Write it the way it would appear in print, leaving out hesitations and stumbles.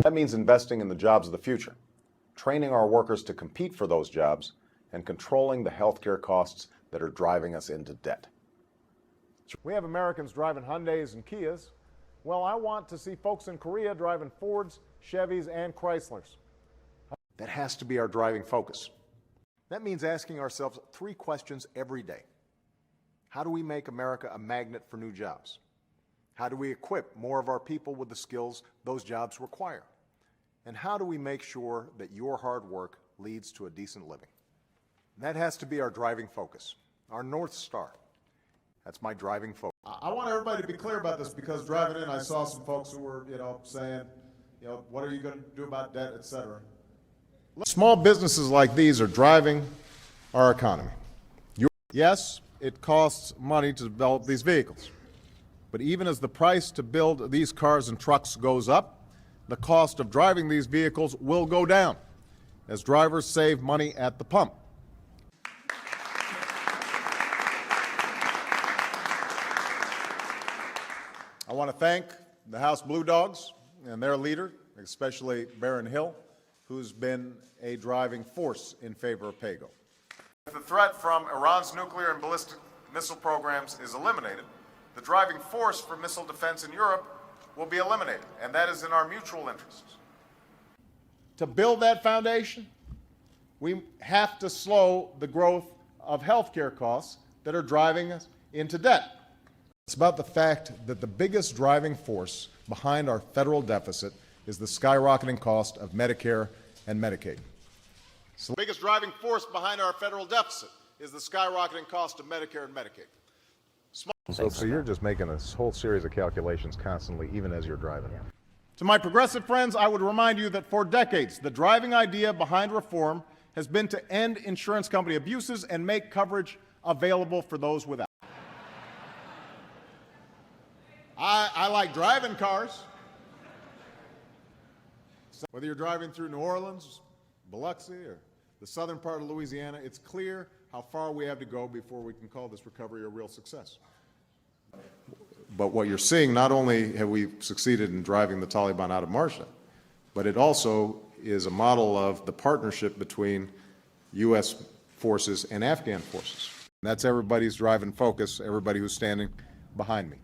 That means investing in the jobs of the future, training our workers to compete for those jobs, and controlling the healthcare costs that are driving us into debt. We have Americans driving Hyundais and Kias. Well, I want to see folks in Korea driving Fords, Chevys, and Chryslers. That has to be our driving focus. That means asking ourselves 3 questions every day. How do we make America a magnet for new jobs? How do we equip more of our people with the skills those jobs require? And how do we make sure that your hard work leads to a decent living? That has to be our driving focus, our North Star. That's my driving focus. I want everybody to be clear about this, because driving in, I saw some folks who were, saying, what are you going to do about debt, et cetera. Small businesses like these are driving our economy. Yes, it costs money to develop these vehicles. But even as the price to build these cars and trucks goes up, the cost of driving these vehicles will go down as drivers save money at the pump. I want to thank the House Blue Dogs and their leader, especially Baron Hill, who's been a driving force in favor of PAYGO. If the threat from Iran's nuclear and ballistic missile programs is eliminated, the driving force for missile defense in Europe will be eliminated, and that is in our mutual interests. To build that foundation, we have to slow the growth of healthcare costs that are driving us into debt. It's about the fact that the biggest driving force behind our federal deficit is the skyrocketing cost of Medicare and Medicaid. So the biggest driving force behind our federal deficit is the skyrocketing cost of Medicare and Medicaid. So you're just making a whole series of calculations constantly, even as you're driving. Yeah. To my progressive friends, I would remind you that for decades, the driving idea behind reform has been to end insurance company abuses and make coverage available for those without. I like driving cars. Whether you're driving through New Orleans, Biloxi, or the southern part of Louisiana, it's clear how far we have to go before we can call this recovery a real success. But what you're seeing, not only have we succeeded in driving the Taliban out of Marshall, but it also is a model of the partnership between U.S. forces and Afghan forces. And that's everybody's driving focus, everybody who's standing behind me.